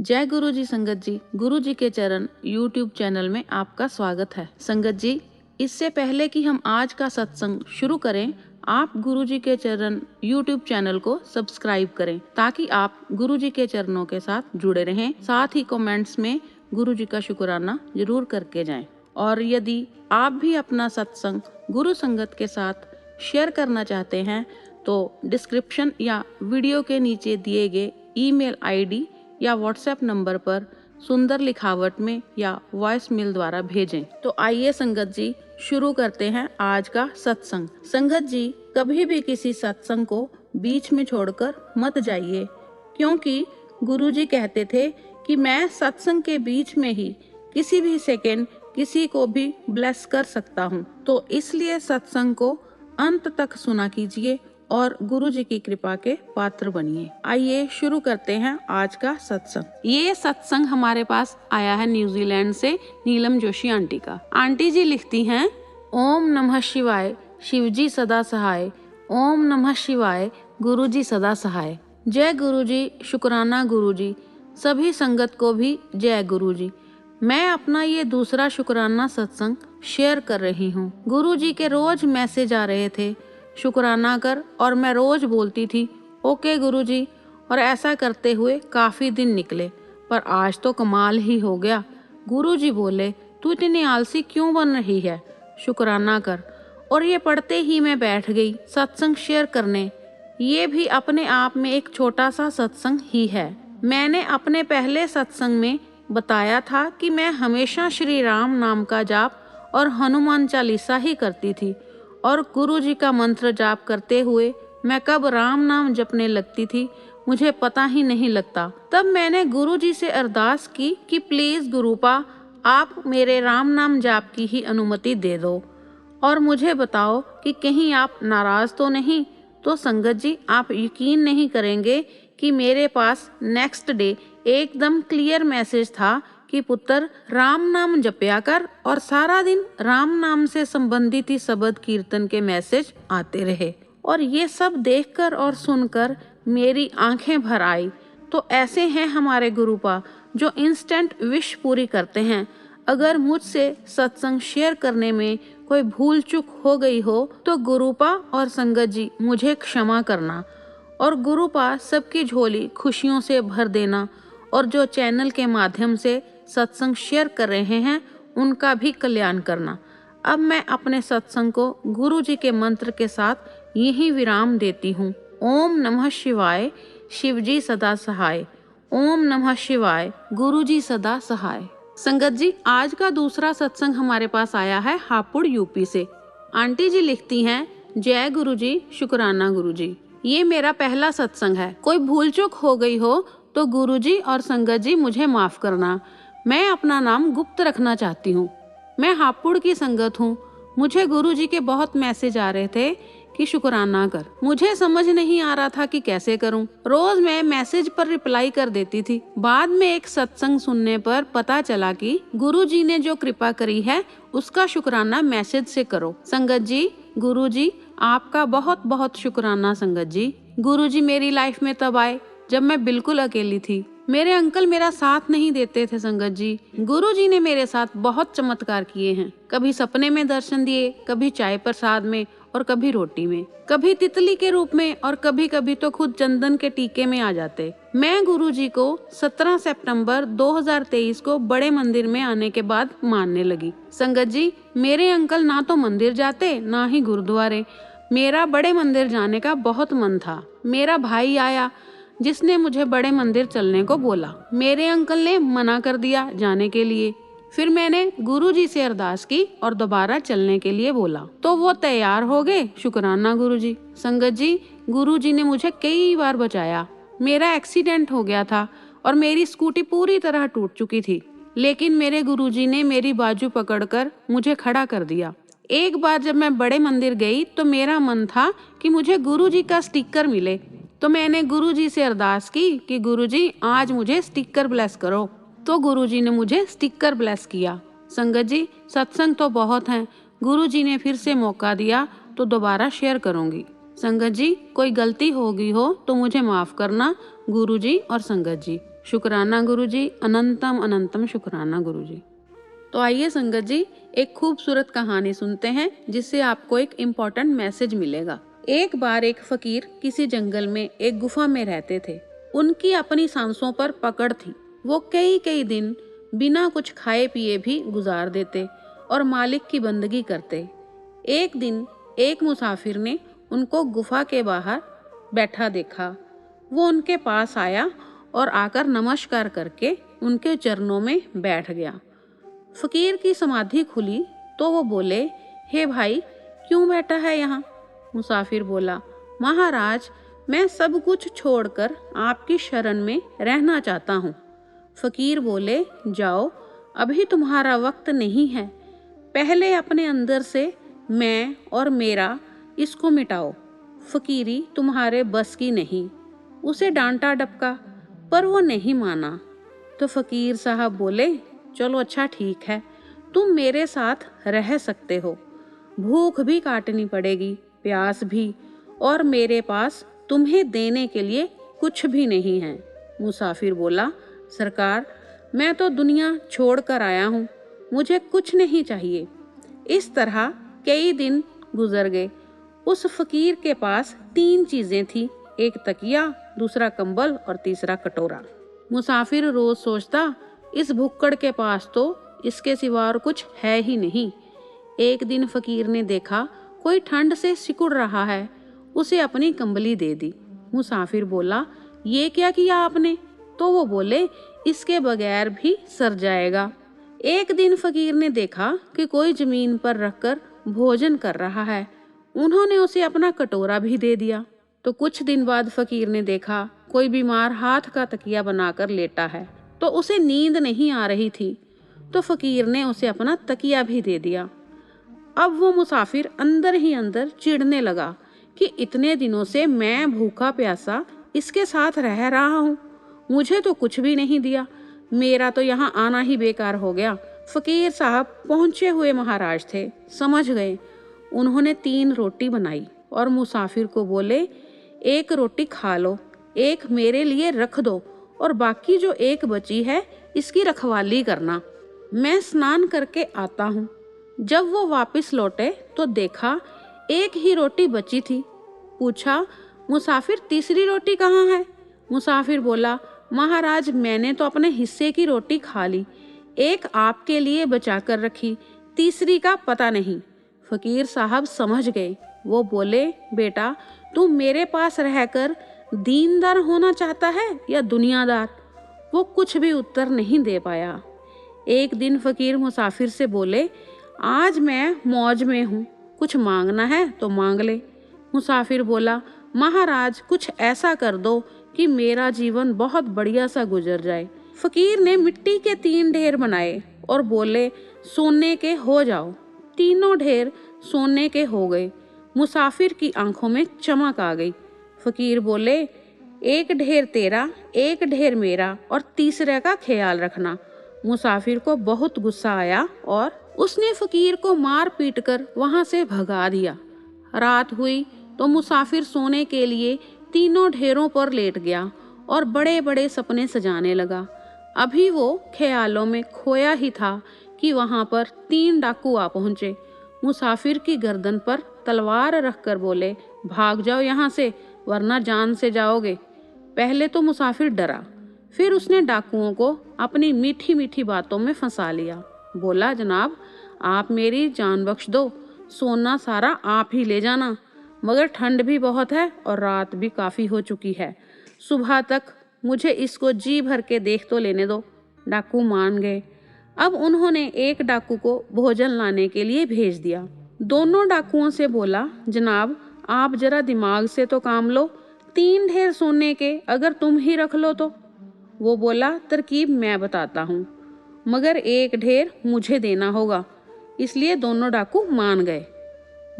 जय गुरु जी संगत जी, गुरु जी के चरण यूट्यूब चैनल में आपका स्वागत है। संगत जी, इससे पहले कि हम आज का सत्संग शुरू करें, आप गुरु जी के चरण यूट्यूब चैनल को सब्सक्राइब करें ताकि आप गुरु जी के चरणों के साथ जुड़े रहें। साथ ही कमेंट्स में गुरु जी का शुक्राना जरूर करके जाएं। और यदि आप भी अपना सत्संग गुरु संगत के साथ शेयर करना चाहते हैं तो डिस्क्रिप्शन या वीडियो के नीचे दिए गए ईमेल आईडी या व्हाट्सएप नंबर पर सुंदर लिखावट में या वॉइस मेल द्वारा भेजें। तो आइए संगत जी शुरू करते हैं आज का सत्संग। संगत जी, कभी भी किसी सत्संग को बीच में छोड़कर मत जाइए, क्योंकि गुरुजी कहते थे कि मैं सत्संग के बीच में ही किसी भी सेकंड किसी को भी ब्लेस कर सकता हूँ। तो इसलिए सत्संग को अंत तक सुना कीजिए और गुरु जी की कृपा के पात्र बनिए। आइए शुरू करते हैं आज का सत्संग। ये सत्संग हमारे पास आया है न्यूजीलैंड से नीलम जोशी आंटी का। आंटी जी लिखती हैं, ओम नमः शिवाय, शिव जी सदा सहाय। ओम नमः शिवाय, गुरु जी सदा सहाय। जय गुरु जी, शुक्राना गुरु जी। सभी संगत को भी जय गुरु जी। मैं अपना ये दूसरा शुक्राना सत्संग शेयर कर रही हूँ। गुरु जी के रोज मैसेज आ रहे थे, शुक्राना कर, और मैं रोज बोलती थी ओके गुरुजी, और ऐसा करते हुए काफी दिन निकले। पर आज तो कमाल ही हो गया। गुरुजी बोले, तू इतनी आलसी क्यों बन रही है, शुक्राना कर। और ये पढ़ते ही मैं बैठ गई सत्संग शेयर करने। ये भी अपने आप में एक छोटा सा सत्संग ही है। मैंने अपने पहले सत्संग में बताया था कि मैं हमेशा श्री राम नाम का जाप और हनुमान चालीसा ही करती थी, और गुरु जी का मंत्र जाप करते हुए मैं कब राम नाम जपने लगती थी मुझे पता ही नहीं लगता। तब मैंने गुरु जी से अरदास की कि प्लीज गुरुपा, आप मेरे राम नाम जाप की ही अनुमति दे दो और मुझे बताओ कि कहीं आप नाराज तो नहीं। तो संगत जी, आप यकीन नहीं करेंगे कि मेरे पास नेक्स्ट डे एकदम क्लियर मैसेज था कि पुत्र राम नाम जपया कर, और सारा दिन राम नाम से संबंधित ही शब्द कीर्तन के मैसेज आते रहे। और ये सब देखकर और सुनकर मेरी आंखें भर आई। तो ऐसे हैं हमारे गुरुपा जो इंस्टेंट विश पूरी करते हैं। अगर मुझसे सत्संग शेयर करने में कोई भूल चूक हो गई हो तो गुरुपा और संगत जी मुझे क्षमा करना, और गुरुपा सबकी झोली खुशियों से भर देना, और जो चैनल के माध्यम से सत्संग शेयर कर रहे हैं उनका भी कल्याण करना। अब मैं अपने सत्संग को गुरु जी के मंत्र के साथ यही विराम देती हूँ। ओम नमः शिवाय, शिव जी सदा सहाय। ओम नमः शिवाय, गुरु जी सदा सहाय। संगत जी, आज का दूसरा सत्संग हमारे पास आया है हापुड़ यूपी से। आंटी जी लिखती हैं, जय गुरु जी, शुक्राना गुरु जी। ये मेरा पहला सत्संग है। कोई भूल चूक हो गई हो तो गुरु जी और संगत जी मुझे माफ करना। मैं अपना नाम गुप्त रखना चाहती हूँ। मैं हापुड़ की संगत हूँ। मुझे गुरु जी के बहुत मैसेज आ रहे थे कि शुक्राना कर। मुझे समझ नहीं आ रहा था कि कैसे करूं। रोज मैं मैसेज पर रिप्लाई कर देती थी। बाद में एक सत्संग सुनने पर पता चला कि गुरु जी ने जो कृपा करी है उसका शुक्राना मैसेज से करो। संगत जी, गुरु जी आपका बहुत बहुत शुक्राना। संगत जी, गुरु जी मेरी लाइफ में तब आए जब मैं बिल्कुल अकेली थी। मेरे अंकल मेरा साथ नहीं देते थे। संगत जी, गुरु जी ने मेरे साथ बहुत चमत्कार किए हैं। कभी सपने में दर्शन दिए, कभी चाय प्रसाद में, और कभी रोटी में, कभी तितली के रूप में, और कभी कभी तो खुद चंदन के टीके में आ जाते। मैं गुरु जी को 17 सितंबर 2023 को बड़े मंदिर में आने के बाद मानने लगी। संगत जी, मेरे अंकल ना तो मंदिर जाते ना ही गुरुद्वारे। मेरा बड़े मंदिर जाने का बहुत मन था। मेरा भाई आया जिसने मुझे बड़े मंदिर चलने को बोला। मेरे अंकल ने मना कर दिया जाने के लिए। फिर मैंने गुरुजी से अरदास की और दोबारा चलने के लिए बोला तो वो तैयार हो गए। शुक्राना गुरुजी। संगत जी, गुरुजी ने मुझे कई बार बचाया। मेरा एक्सीडेंट हो गया था और मेरी स्कूटी पूरी तरह टूट चुकी थी, लेकिन मेरे गुरुजी ने मेरी बाजू पकड़कर मुझे खड़ा कर दिया। एक बार जब मैं बड़े मंदिर गई तो मेरा मन था कि मुझे गुरुजी का स्टिकर मिले, तो मैंने गुरुजी से अरदास की कि गुरुजी आज मुझे स्टिकर ब्लेस करो। तो गुरुजी ने मुझे स्टिकर ब्लेस किया। संगत जी, सत्संग तो बहुत हैं। गुरुजी ने फिर से मौका दिया तो दोबारा शेयर करूंगी। संगत जी, कोई गलती हो गई हो तो मुझे माफ करना गुरुजी और संगत जी। शुक्राना गुरुजी, अनंतम अनंतम शुक्राना गुरुजी। तो आइए संगत जी, एक खूबसूरत कहानी सुनते हैं जिससे आपको एक इम्पोर्टेंट मैसेज मिलेगा। एक बार एक फकीर किसी जंगल में एक गुफा में रहते थे। उनकी अपनी सांसों पर पकड़ थी। वो कई कई दिन बिना कुछ खाए पिए भी गुजार देते और मालिक की बंदगी करते। एक दिन एक मुसाफिर ने उनको गुफा के बाहर बैठा देखा। वो उनके पास आया और आकर नमस्कार करके उनके चरणों में बैठ गया। फकीर की समाधि खुली तो वो बोले, हे भाई, क्यों बैठा है यहाँ? मुसाफिर बोला, महाराज, मैं सब कुछ छोड़कर आपकी शरण में रहना चाहता हूँ। फकीर बोले, जाओ, अभी तुम्हारा वक्त नहीं है। पहले अपने अंदर से मैं और मेरा इसको मिटाओ। फकीरी तुम्हारे बस की नहीं। उसे डांटा डपका पर वो नहीं माना। तो फकीर साहब बोले, चलो अच्छा ठीक है, तुम मेरे साथ रह सकते हो। भूख भी काटनी पड़ेगी, प्यास भी, और मेरे पास तुम्हें देने के लिए कुछ भी नहीं है। मुसाफिर बोला, सरकार, मैं तो दुनिया छोड़ कर आया हूँ, मुझे कुछ नहीं चाहिए। इस तरह कई दिन गुजर गए। उस फकीर के पास 3 चीजें थी, एक तकिया, दूसरा कंबल और तीसरा कटोरा। मुसाफिर रोज सोचता, इस भुक्कड़ के पास तो इसके सिवा और कुछ है ही नहीं। एक दिन फकीर ने देखा कोई ठंड से सिकुड़ रहा है, उसे अपनी कंबली दे दी। मुसाफिर बोला, ये क्या किया आपने? तो वो बोले, इसके बगैर भी सर जाएगा। एक दिन फकीर ने देखा कि कोई जमीन पर रखकर भोजन कर रहा है। उन्होंने उसे अपना कटोरा भी दे दिया। तो कुछ दिन बाद फकीर ने देखा कोई बीमार हाथ का तकिया बनाकर लेटा है, तो उसे नींद नहीं आ रही थी। तो फकीर ने उसे अपना तकिया भी दे दिया। अब वो मुसाफिर अंदर ही अंदर चिढ़ने लगा कि इतने दिनों से मैं भूखा प्यासा इसके साथ रह रहा हूँ, मुझे तो कुछ भी नहीं दिया, मेरा तो यहाँ आना ही बेकार हो गया। फकीर साहब पहुँचे हुए महाराज थे, समझ गए। उन्होंने 3 रोटी बनाई और मुसाफिर को बोले, एक रोटी खा लो, एक मेरे लिए रख दो और बाकी जो एक बची है इसकी रखवाली करना। मैं स्नान करके आता हूँ। जब वो वापस लौटे तो देखा एक ही रोटी बची थी। पूछा, मुसाफिर, तीसरी रोटी कहाँ है? मुसाफिर बोला, महाराज, मैंने तो अपने हिस्से की रोटी खा ली, एक आपके लिए बचा कर रखी, तीसरी का पता नहीं। फकीर साहब समझ गए। वो बोले, बेटा, तू मेरे पास रहकर दीनदार होना चाहता है या दुनियादार? वो कुछ भी उत्तर नहीं दे पाया। एक दिन फकीर मुसाफिर से बोले, आज मैं मौज में हूँ, कुछ मांगना है तो मांग ले। मुसाफिर बोला, महाराज, कुछ ऐसा कर दो कि मेरा जीवन बहुत बढ़िया सा गुजर जाए। फकीर ने मिट्टी के 3 ढेर बनाए और बोले, सोने के हो जाओ। तीनों ढेर सोने के हो गए। मुसाफिर की आंखों में चमक आ गई। फकीर बोले, एक ढेर तेरा, एक ढेर मेरा और तीसरे का ख्याल रखना। मुसाफिर को बहुत गुस्सा आया और उसने फकीर को मार पीट कर वहां से भगा दिया। रात हुई तो मुसाफिर सोने के लिए तीनों ढेरों पर लेट गया और बड़े बड़े सपने सजाने लगा। अभी वो ख्यालों में खोया ही था कि वहां पर 3 डाकू आ पहुंचे। मुसाफिर की गर्दन पर तलवार रखकर बोले, भाग जाओ यहाँ से, वरना जान से जाओगे। पहले तो मुसाफिर डरा, फिर उसने डाकुओं को अपनी मीठी मीठी बातों में फंसा लिया। बोला, जनाब, आप मेरी जान बख्श दो, सोना सारा आप ही ले जाना, मगर ठंड भी बहुत है और रात भी काफ़ी हो चुकी है, सुबह तक मुझे इसको जी भर के देख तो लेने दो। डाकू मान गए। अब उन्होंने एक डाकू को भोजन लाने के लिए भेज दिया। दोनों डाकुओं से बोला, जनाब, आप जरा दिमाग से तो काम लो, 3 ढेर सोने के अगर तुम ही रख लो तो। वो बोला, तरकीब मैं बताता हूँ, मगर एक ढेर मुझे देना होगा। इसलिए दोनों डाकू मान गए।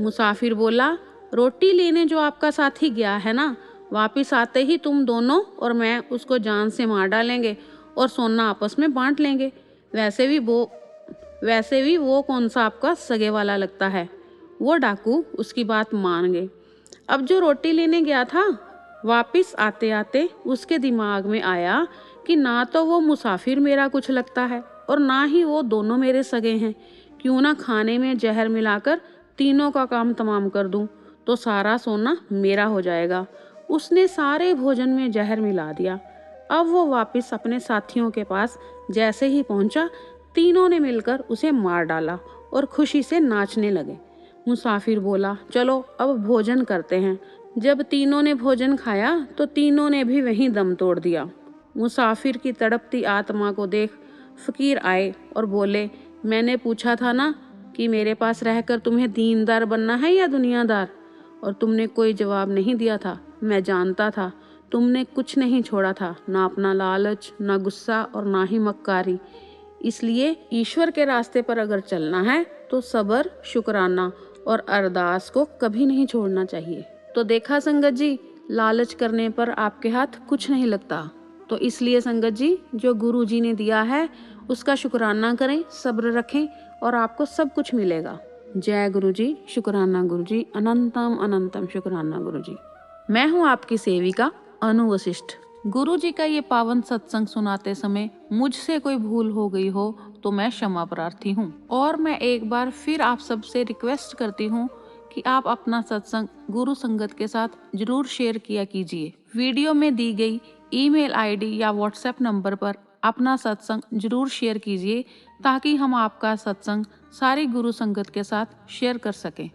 मुसाफिर बोला, रोटी लेने जो आपका साथी गया है ना, वापिस आते ही तुम दोनों और मैं उसको जान से मार डालेंगे और सोना आपस में बांट लेंगे। वैसे भी वो कौन सा आपका सगे वाला लगता है। वो डाकू उसकी बात मान गए। अब जो रोटी लेने गया था, वापिस आते आते उसके दिमाग में आया कि ना तो वो मुसाफिर मेरा कुछ लगता है और ना ही वो दोनों मेरे सगे हैं। क्यों ना खाने में जहर मिलाकर तीनों का काम तमाम कर दूं, तो सारा सोना मेरा हो जाएगा। उसने सारे भोजन में जहर मिला दिया। अब वो वापस अपने साथियों के पास जैसे ही पहुंचा, तीनों ने मिलकर उसे मार डाला और खुशी से नाचने लगे। मुसाफिर बोला, चलो अब भोजन करते हैं। जब तीनों ने भोजन खाया तो तीनों ने भी वहीं दम तोड़ दिया। मुसाफिर की तड़पती आत्मा को देख फकीर आए और बोले, मैंने पूछा था ना कि मेरे पास रहकर तुम्हें दीनदार बनना है या दुनियादार, और तुमने कोई जवाब नहीं दिया था। मैं जानता था तुमने कुछ नहीं छोड़ा था, ना अपना लालच, ना गुस्सा और ना ही मक्कारी। इसलिए ईश्वर के रास्ते पर अगर चलना है तो सब्र, शुक्राना और अरदास को कभी नहीं छोड़ना चाहिए। तो देखा संगत जी, लालच करने पर आपके हाथ कुछ नहीं लगता। तो इसलिए संगत जी, जो गुरु जी ने दिया है उसका शुक्राना करें, सब्र रखें और आपको सब कुछ मिलेगा। जय गुरु जी, शुक्राना गुरु जी, अनंतम अनंतम शुक्राना गुरु जी। मैं हूँ आपकी सेविका अनु वशिष्ठ। गुरु जी का ये पावन सत्संग सुनाते समय मुझसे कोई भूल हो गई हो तो मैं क्षमा प्रार्थी हूँ। और मैं एक बार फिर आप सबसे रिक्वेस्ट करती हूँ कि आप अपना सत्संग गुरु संगत के साथ जरूर शेयर किया कीजिए। वीडियो में दी गई ईमेल आईडी या व्हाट्सएप नंबर पर अपना सत्संग जरूर शेयर कीजिए ताकि हम आपका सत्संग सारी गुरु संगत के साथ शेयर कर सकें।